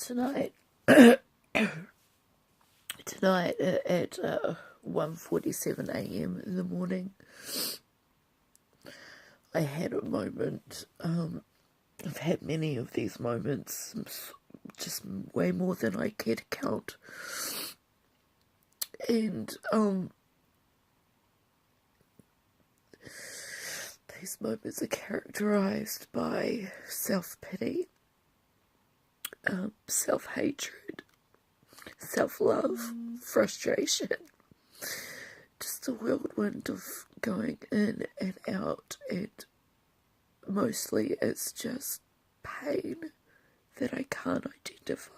tonight tonight at 1:47 a.m. in the morning, I had a moment. I've had many of these moments, just way more than I care to count. And these moments are characterized by self-pity, self-hatred, self-love, frustration, just a whirlwind of going in and out, and mostly it's just pain that I can't identify.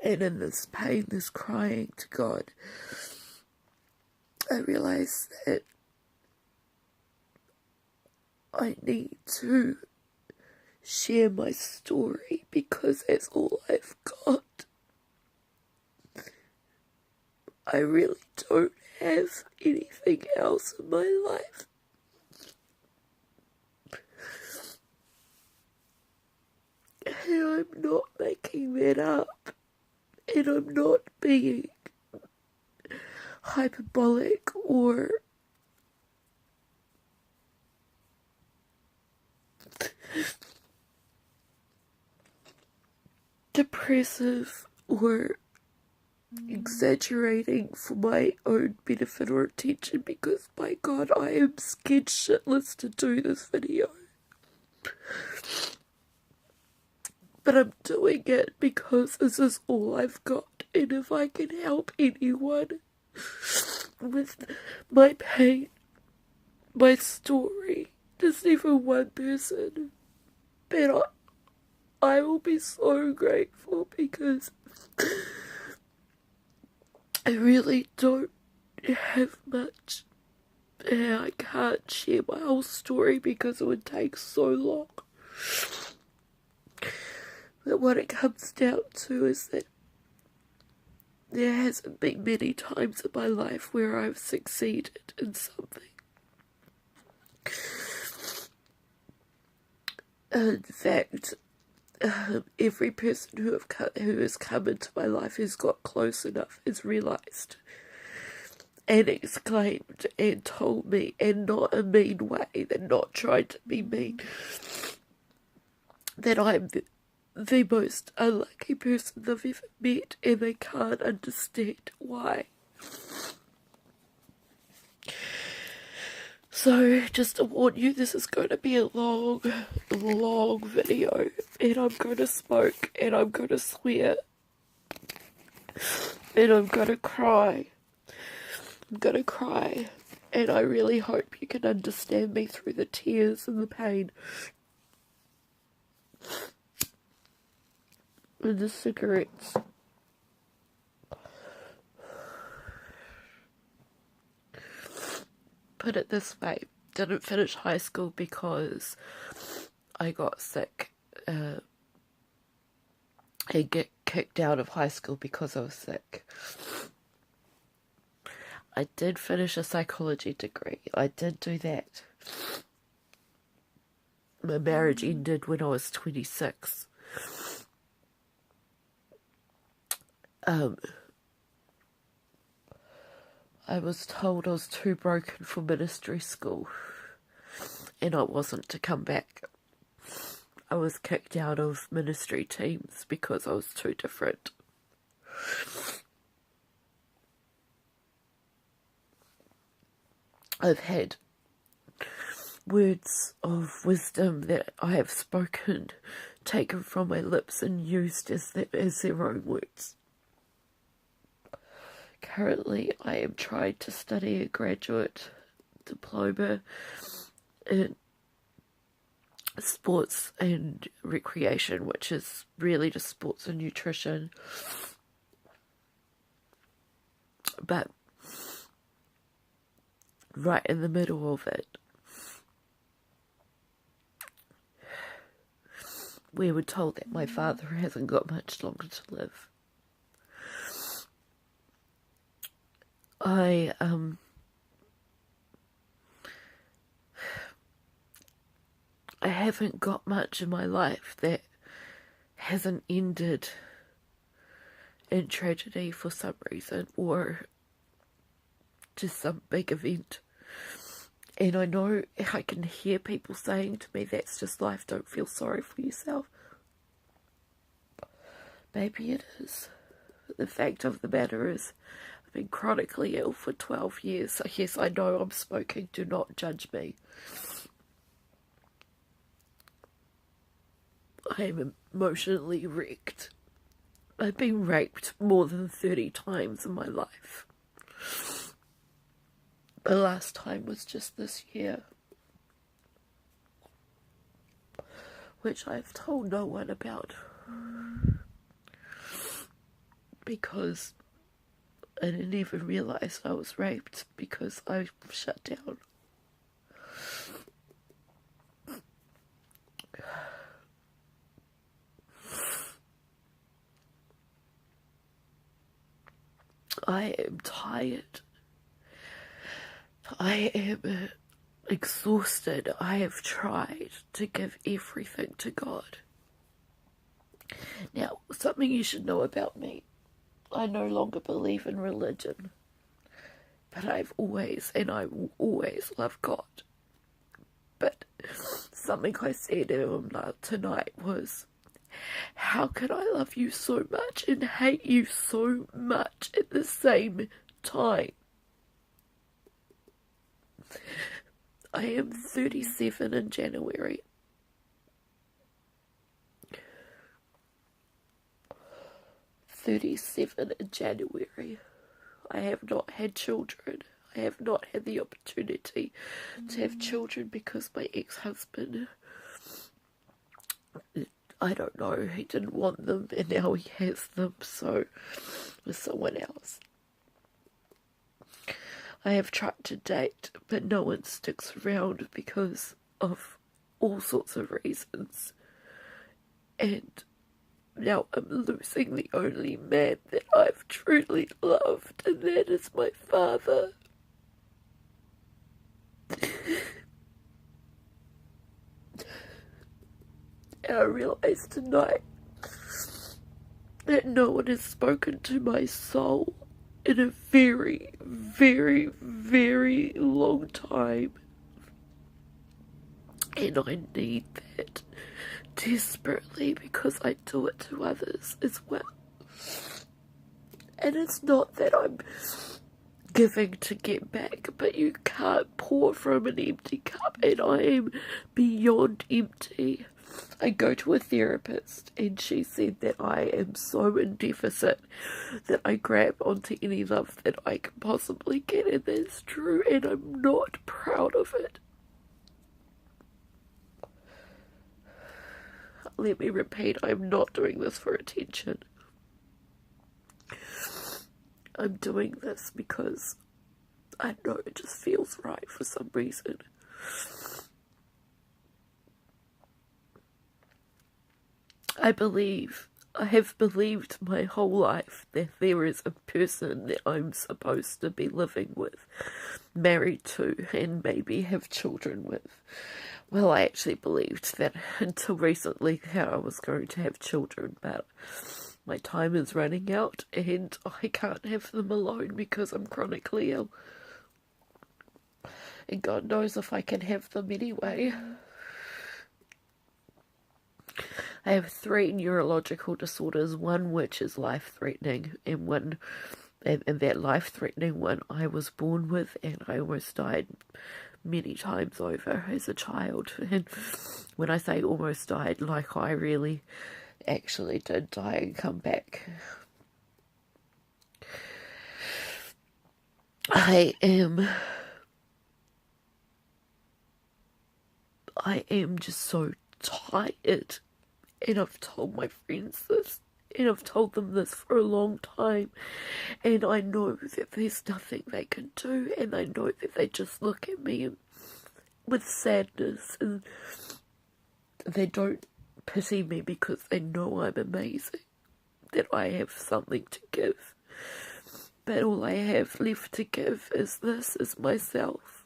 And in this pain, this crying to God, I realize that I need to share my story because that's all I've got. I really don't have anything else in my life. And I'm not making that up. And I'm not being hyperbolic or depressive or exaggerating for my own benefit or attention, because by God, I am scared shitless to do this video. But I'm doing it because this is all I've got, and if I can help anyone with my pain, my story, just even one person, then I will be so grateful, because I really don't have much, and I can't share my whole story because it would take so long. But what it comes down to is that there hasn't been many times in my life where I've succeeded in something. In fact, every person who has come into my life, who's got close enough, has realised and exclaimed and told me, and not a mean way, they're not trying to be mean, that I'm the most unlucky person they've ever met, and they can't understand why. So, just to warn you, this is going to be a long video, and I'm going to smoke, and I'm going to swear, and I'm going to cry. And I really hope you can understand me through the tears and the pain and the cigarettes. Put it this way, didn't finish high school because I got sick. I get kicked out of high school because I was sick. I did finish a psychology degree. I did do that. My marriage ended when I was 26. I was told I was too broken for ministry school, and I wasn't to come back. I was kicked out of ministry teams because I was too different. I've had words of wisdom that I have spoken taken from my lips and used as their own words. Currently, I am trying to study a graduate diploma in sports and recreation, which is really just sports and nutrition. But right in the middle of it, we were told that my father hasn't got much longer to live. I haven't got much in my life that hasn't ended in tragedy for some reason, or just some big event. And I know I can hear people saying to me, that's just life, don't feel sorry for yourself. Maybe it is. But the fact of the matter is, I've been chronically ill for 12 years. So yes, I know I'm smoking, do not judge me. I am emotionally wrecked. I've been raped more than 30 times in my life. The last time was just this year, which I've told no one about because I didn't even realize I was raped because I shut down. I am tired. I am exhausted. I have tried to give everything to God. Now, something you should know about me. I no longer believe in religion. But I've always, and I will always love God. But something I said to him tonight was, how can I love you so much and hate you so much at the same time? I am 37 in January. I have not had children. I have not had the opportunity to have children because my ex-husband, I don't know, he didn't want them and now he has them, so with someone else. I have tried to date, but no one sticks around because of all sorts of reasons. And now I'm losing the only man that I've truly loved, and that is my father. And I realised tonight that no one has spoken to my soul in a very, very, very long time. And I need that desperately because I do it to others as well. And it's not that I'm giving to get back, but you can't pour from an empty cup, and I am beyond empty. I go to a therapist and she said that I am so in deficit that I grab onto any love that I can possibly get, and that's true, and I'm not proud of it. Let me repeat, I'm not doing this for attention. I'm doing this because I know it just feels right for some reason. I have believed my whole life that there is a person that I'm supposed to be living with, married to, and maybe have children with. Well, I actually believed that until recently that I was going to have children, but my time is running out and I can't have them alone because I'm chronically ill. And God knows if I can have them anyway. I have 3 neurological disorders, one which is life-threatening, and that life-threatening one I was born with, and I almost died many times over as a child. And when I say almost died, like I really actually did die and come back. I am just so tired. And I've told my friends this, and I've told them this for a long time, and I know that there's nothing they can do, and I know that they just look at me with sadness, and they don't pity me because they know I'm amazing, that I have something to give. But all I have left to give is myself.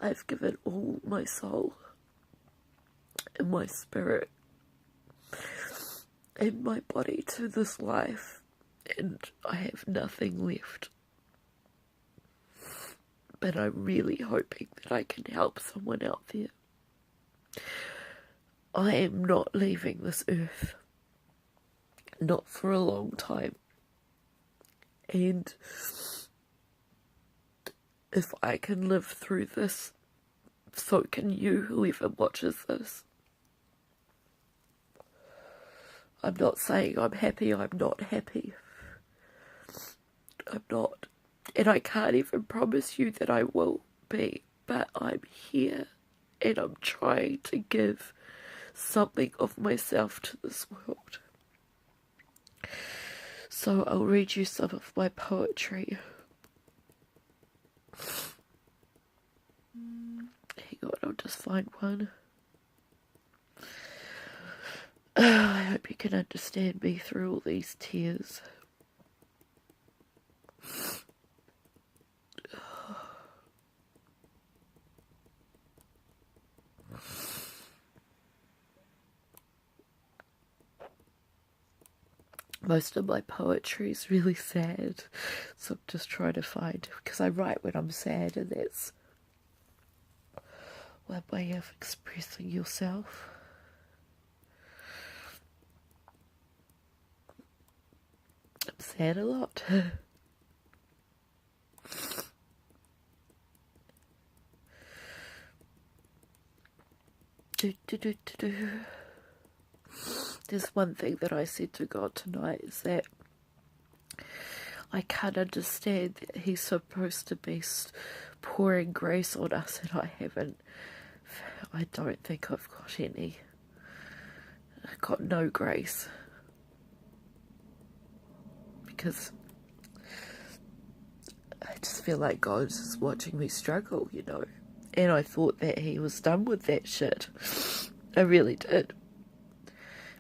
I've given all my soul and my spirit and my body to this life, and I have nothing left. But I'm really hoping that I can help someone out there. I am not leaving this earth. Not for a long time. And if I can live through this, so can you, whoever watches this. I'm not saying I'm happy, I'm not happy. I'm not. And I can't even promise you that I will be. But I'm here and I'm trying to give something of myself to this world. So I'll read you some of my poetry. Hang on, I'll just find one. I hope you can understand me through all these tears. Most of my poetry is really sad, so I'm just trying to find, because I write when I'm sad, and that's one way of expressing yourself. I'm sad a lot. There's one thing that I said to God tonight, is that I can't understand that He's supposed to be pouring grace on us, and I don't think I've got any. I've got no grace. Because I just feel like God's just watching me struggle, you know. And I thought that He was done with that shit. I really did.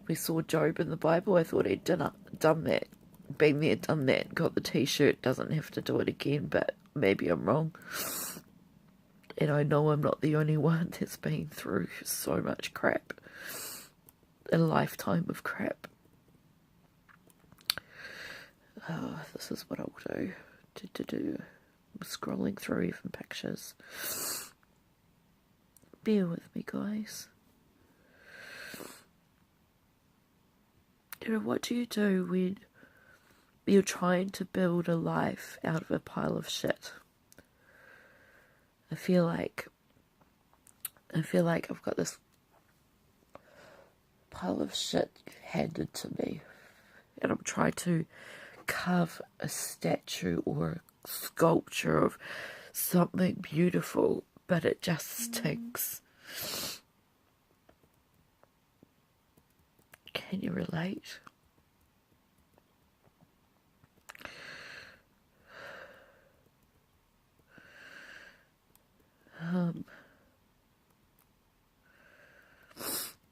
We saw Job in the Bible. I thought he'd done that. Been there, done that. Got the t-shirt. Doesn't have to do it again, but maybe I'm wrong. And I know I'm not the only one that's been through so much crap. A lifetime of crap. Oh, this is what I'll do. I'm scrolling through even pictures. Bear with me, guys. You know, what do you do when you're trying to build a life out of a pile of shit? I feel like I've got this pile of shit handed to me, and I'm trying to carve a statue or a sculpture of something beautiful, but it just stinks. Can you relate?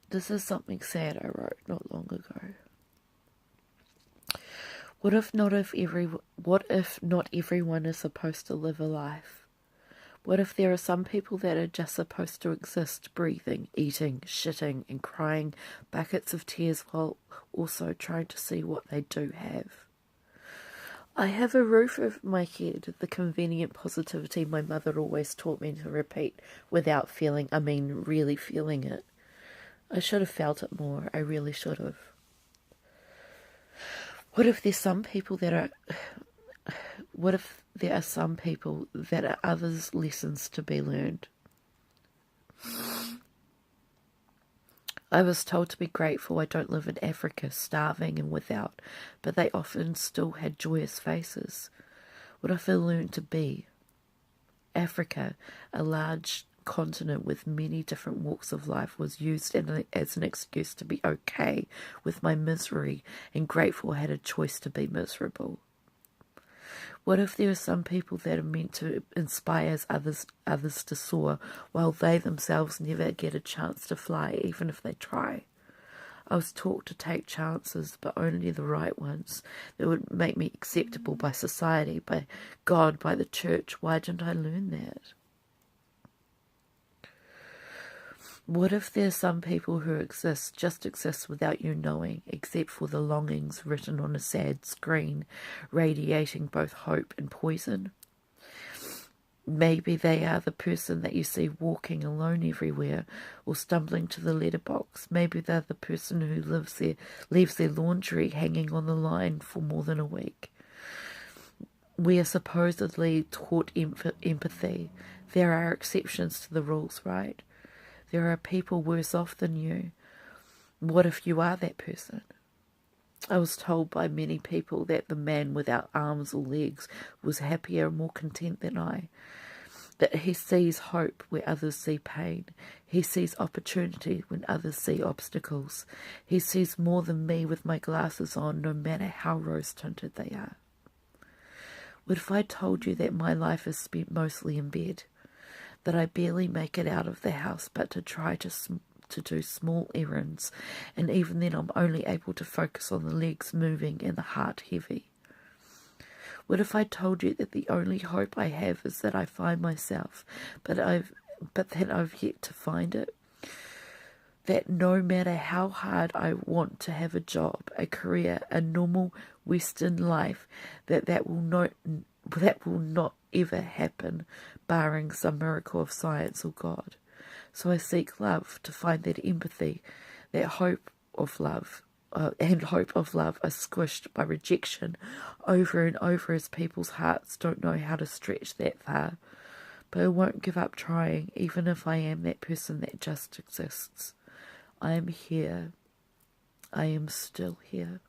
This is something sad I wrote not long ago. What if not everyone is supposed to live a life? What if there are some people that are just supposed to exist, breathing, eating, shitting, and crying buckets of tears while also trying to see what they do have? I have a roof over my head, the convenient positivity my mother always taught me to repeat without really feeling it. I should have felt it more. I really should have. What if there are some people that are others' lessons to be learned? I was told to be grateful I don't live in Africa, starving and without, but they often still had joyous faces. What if I learned to be? Africa, a large continent with many different walks of life, was used as an excuse to be okay with my misery and grateful I had a choice to be miserable. What if there are some people that are meant to inspire others to soar, while they themselves never get a chance to fly, even if they try? I was taught to take chances, but only the right ones that would make me acceptable by society, by God, by the church. Why didn't I learn that? What if there's some people who just exist without you knowing, except for the longings written on a sad screen, radiating both hope and poison? Maybe they are the person that you see walking alone everywhere or stumbling to the letterbox. Maybe they're the person who leaves their laundry hanging on the line for more than a week. We are supposedly taught empathy. There are exceptions to the rules, right? There are people worse off than you. What if you are that person? I was told by many people that the man without arms or legs was happier and more content than I. That he sees hope where others see pain. He sees opportunity when others see obstacles. He sees more than me with my glasses on, no matter how rose-tinted they are. What if I told you that my life is spent mostly in bed? That I barely make it out of the house but to try to do small errands, and even then I'm only able to focus on the legs moving and the heart heavy? What if I told you that the only hope I have is that I find myself, but that I've yet to find it? That no matter how hard I want to have a job, a career, a normal Western life, that will not ever happen, barring some miracle of science or God. So I seek love to find that empathy, that hope of love, and hope of love are squished by rejection over and over as people's hearts don't know how to stretch that far. But I won't give up trying, even if I am that person that just exists. I am here. I am still here.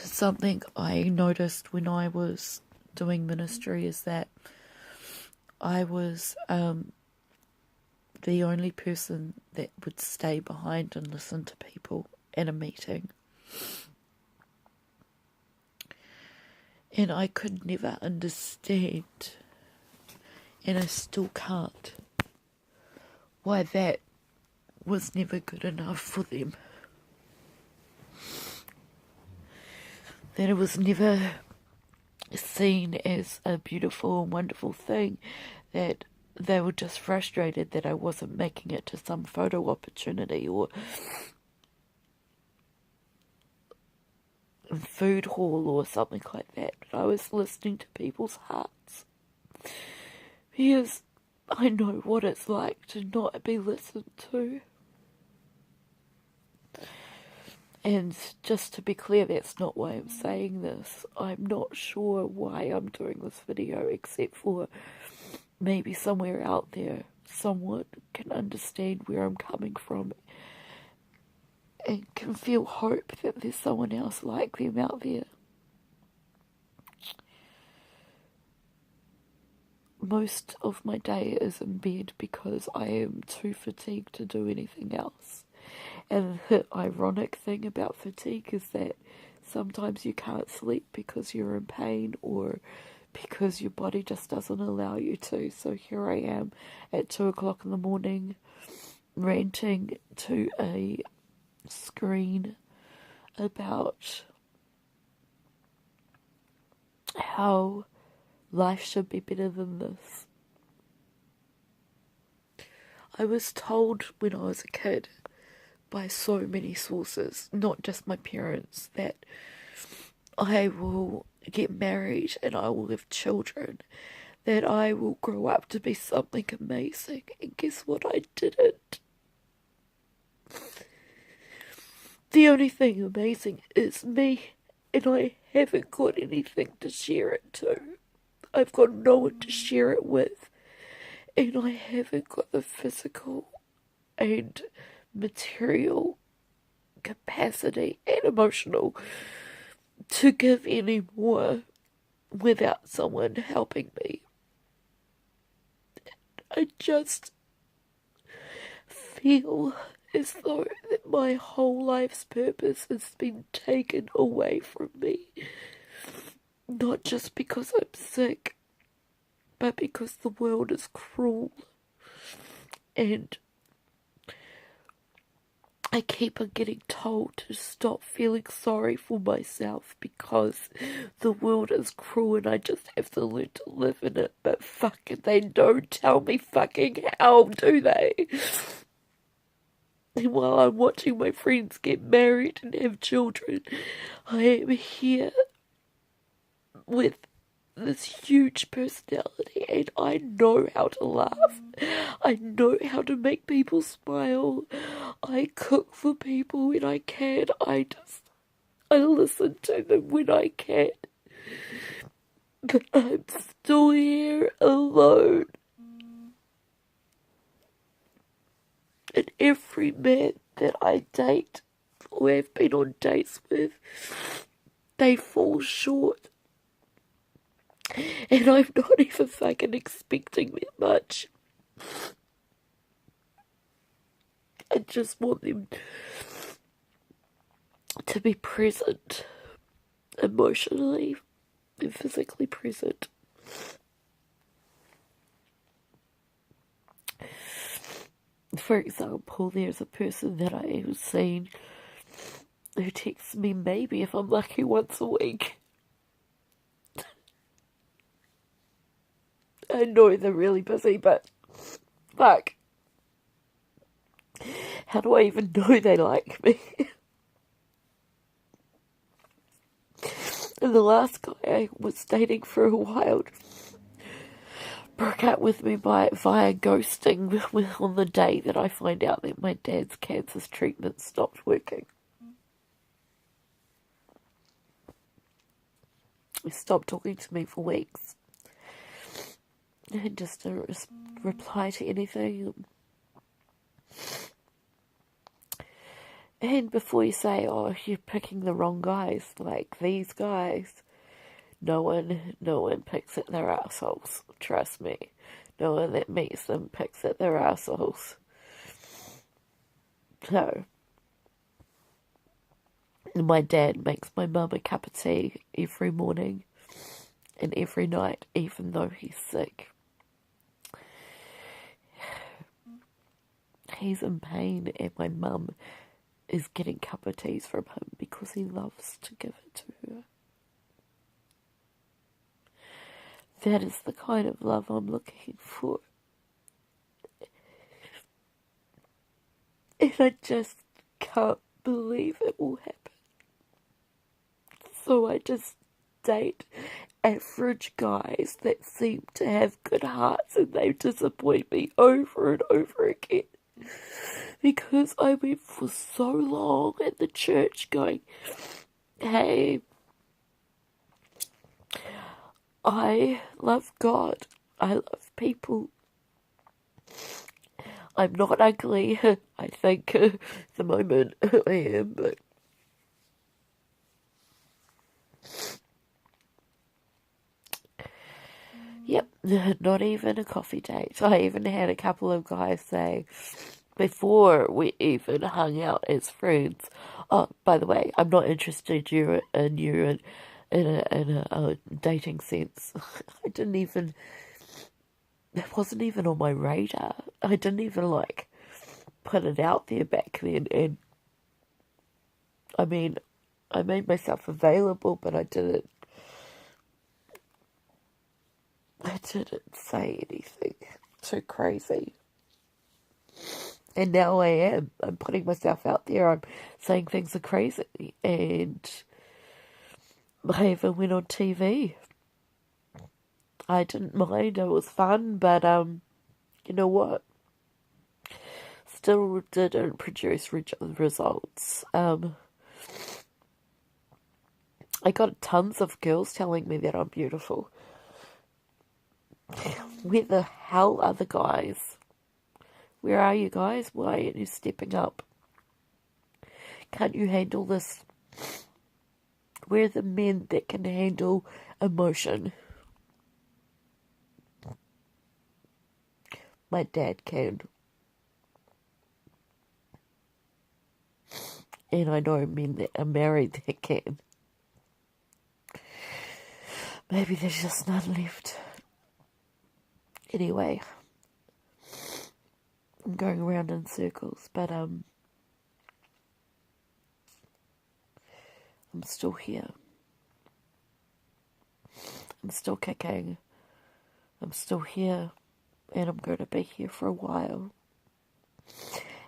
Something I noticed when I was doing ministry is that I was the only person that would stay behind and listen to people in a meeting. And I could never understand, and I still can't, why that was never good enough for them. That it was never seen as a beautiful and wonderful thing, that they were just frustrated that I wasn't making it to some photo opportunity or food hall or something like that. But I was listening to people's hearts, because I know what it's like to not be listened to. And just to be clear, that's not why I'm saying this. I'm not sure why I'm doing this video, except for maybe somewhere out there someone can understand where I'm coming from and can feel hope that there's someone else like them out there. Most of my day is in bed because I am too fatigued to do anything else. And the ironic thing about fatigue is that sometimes you can't sleep because you're in pain or because your body just doesn't allow you to. So here I am at 2 o'clock in the morning ranting to a screen about how life should be better than this. I was told when I was a kid by so many sources, not just my parents, that I will get married and I will have children, that I will grow up to be something amazing. And guess what? I didn't. The only thing amazing is me, and I haven't got anything to share it to. I've got no one to share it with, and I haven't got the physical and material capacity and emotional to give any more without someone helping me. I just feel as though that my whole life's purpose has been taken away from me. Not just because I'm sick, but because the world is cruel. And I keep on getting told to stop feeling sorry for myself because the world is cruel and I just have to learn to live in it. But fucking, they don't tell me fucking how, do they? And while I'm watching my friends get married and have children, I am here with this huge personality and I know how to laugh. I know how to make people smile. I cook for people when I can. I listen to them when I can. But I'm still here alone. And every man that I date or have been on dates with, they fall short. And I'm not even fucking expecting that much. I just want them to be present, emotionally and physically present. For example, there's a person that I have seen who texts me maybe if I'm lucky once a week. I know they're really busy, but fuck. How do I even know they like me? And the last guy I was dating for a while broke up with me via ghosting on the day that I find out that my dad's cancer treatment stopped working. He stopped talking to me for weeks. And just didn't reply to anything. And before you say, oh, you're picking the wrong guys, like these guys, no one picks at their assholes. Trust me. No one that meets them picks at their assholes. So, my dad makes my mum a cup of tea every morning and every night, even though he's sick. He's in pain and my mum is getting cup of teas from him because he loves to give it to her. That is the kind of love I'm looking for. And I just can't believe it will happen. So I just date average guys that seem to have good hearts and they disappoint me over and over again. Because I went for so long at the church going, hey, I love God. I love people. I'm not ugly. I think at the moment I am, but yep, not even a coffee date. I even had a couple of guys say, before we even hung out as friends, oh, by the way, I'm not interested in you in a dating sense. It wasn't even on my radar. I didn't even put it out there back then. And I mean, I made myself available, but I didn't say anything too crazy. And now I am. I'm putting myself out there. I'm saying things are crazy. And I even went on TV. I didn't mind. It was fun. But, you know what? Still didn't produce results. I got tons of girls telling me that I'm beautiful. Where the hell are the guys? Where are you guys? Why aren't you stepping up? Can't you handle this? Where are the men that can handle emotion? My dad can. And I know men that are married that can. Maybe there's just none left. Anyway, I'm going around in circles, but I'm still here. I'm still kicking. I'm still here. And I'm going to be here for a while.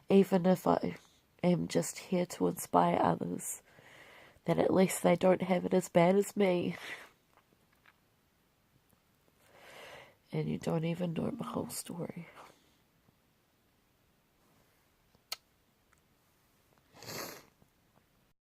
Even if I am just here to inspire others, that at least they don't have it as bad as me. And you don't even know my whole story.